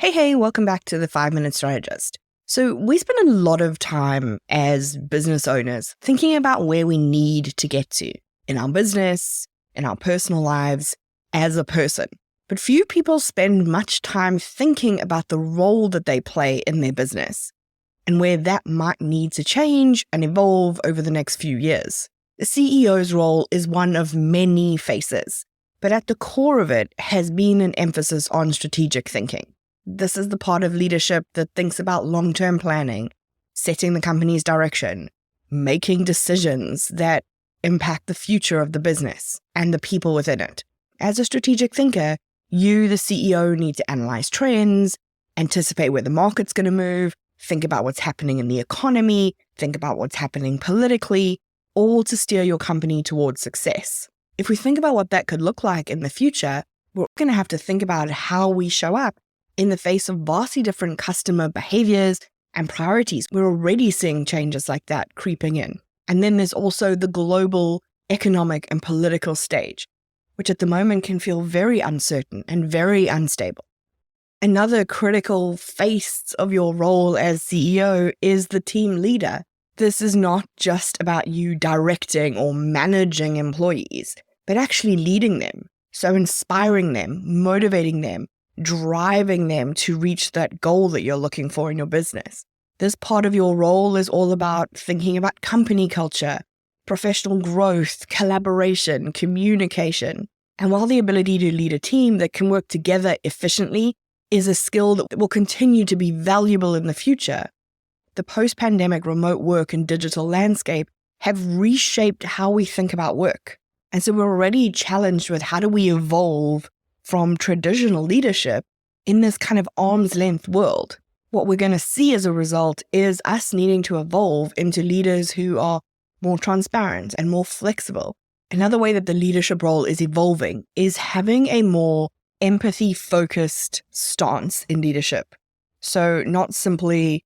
Hey, welcome back to the 5-Minute Strategist. So we spend a lot of time as business owners thinking about where we need to get to in our business, in our personal lives, as a person. But few people spend much time thinking about the role that they play in their business and where that might need to change and evolve over the next few years. The CEO's role is one of many faces, but at the core of it has been an emphasis on strategic thinking. This is the part of leadership that thinks about long-term planning, setting the company's direction, making decisions that impact the future of the business and the people within it. As a strategic thinker, you, the CEO, need to analyze trends, anticipate where the market's going to move, think about what's happening in the economy, think about what's happening politically, all to steer your company towards success. If we think about what that could look like in the future, we're going to have to think about how we show up in the face of vastly different customer behaviors and priorities. We're already seeing changes like that creeping in. And then there's also the global economic and political stage, which at the moment can feel very uncertain and very unstable. Another critical face of your role as CEO is the team leader. This is not just about you directing or managing employees, but actually leading them. So inspiring them, motivating them, driving them to reach that goal that you're looking for in your business. This part of your role is all about thinking about company culture, professional growth, collaboration, communication. And while the ability to lead a team that can work together efficiently is a skill that will continue to be valuable in the future, the post-pandemic remote work and digital landscape have reshaped how we think about work. And so we're already challenged with how do we evolve from traditional leadership in this kind of arm's length world. What we're going to see as a result is us needing to evolve into leaders who are more transparent and more flexible. Another way that the leadership role is evolving is having a more empathy-focused stance in leadership. So not simply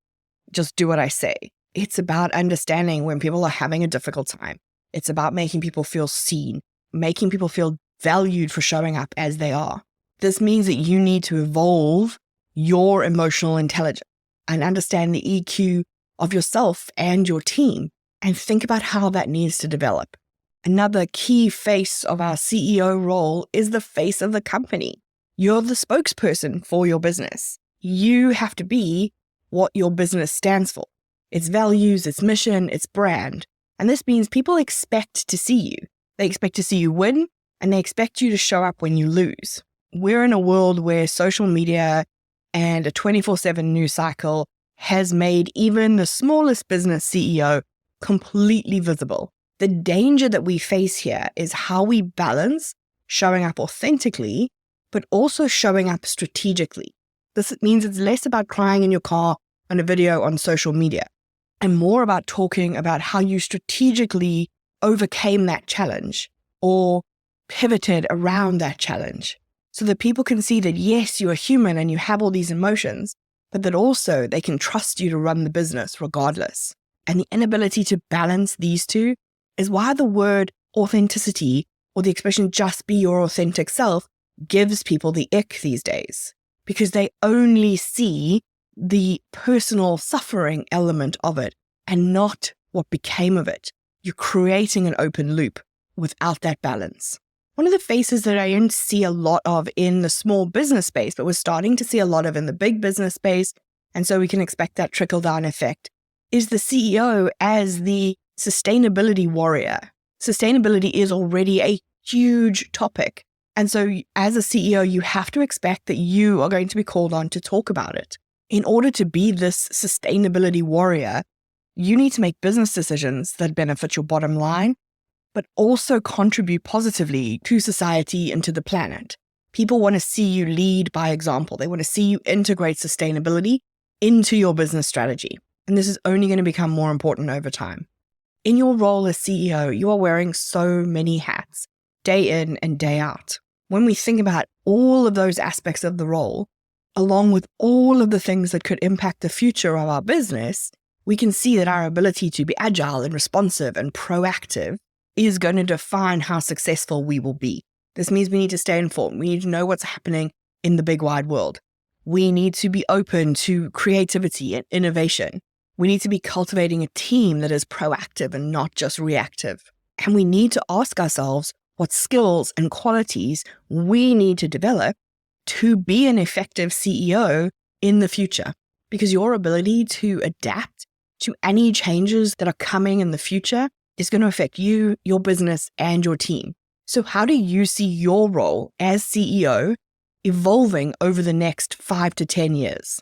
just do what I say. It's about understanding when people are having a difficult time. It's about making people feel seen, making people feel valued for showing up as they are. This means that you need to evolve your emotional intelligence and understand the EQ of yourself and your team and think about how that needs to develop. Another key face of our CEO role is the face of the company. You're the spokesperson for your business. You have to be what your business stands for, its values, its mission, its brand. And this means people expect to see you. They expect to see you win, and they expect you to show up when you lose. We're in a world where social media and a 24/7 news cycle has made even the smallest business CEO completely visible. The danger that we face here is how we balance showing up authentically, but also showing up strategically. This means it's less about crying in your car on a video on social media and more about talking about how you strategically overcame that challenge or pivoted around that challenge so that people can see that yes, you're human and you have all these emotions, but that also they can trust you to run the business regardless. And the inability to balance these two is why the word authenticity or the expression just be your authentic self gives people the ick these days, because they only see the personal suffering element of it and not what became of it. You're creating an open loop without that balance. One of the faces that I don't see a lot of in the small business space, but we're starting to see a lot of in the big business space, and so we can expect that trickle-down effect, is the CEO as the sustainability warrior. Sustainability is already a huge topic. And so as a CEO, you have to expect that you are going to be called on to talk about it. In order to be this sustainability warrior, you need to make business decisions that benefit your bottom line, but also contribute positively to society and to the planet. People want to see you lead by example. They want to see you integrate sustainability into your business strategy. And this is only going to become more important over time. In your role as CEO, you are wearing so many hats, day in and day out. When we think about all of those aspects of the role, along with all of the things that could impact the future of our business, we can see that our ability to be agile and responsive and proactive is going to define how successful we will be. This means we need to stay informed. We need to know what's happening in the big wide world. We need to be open to creativity and innovation. We need to be cultivating a team that is proactive and not just reactive. And we need to ask ourselves what skills and qualities we need to develop to be an effective CEO in the future. Because your ability to adapt to any changes that are coming in the future is going to affect you, your business, and your team. So how do you see your role as CEO evolving over the next 5 to 10 years?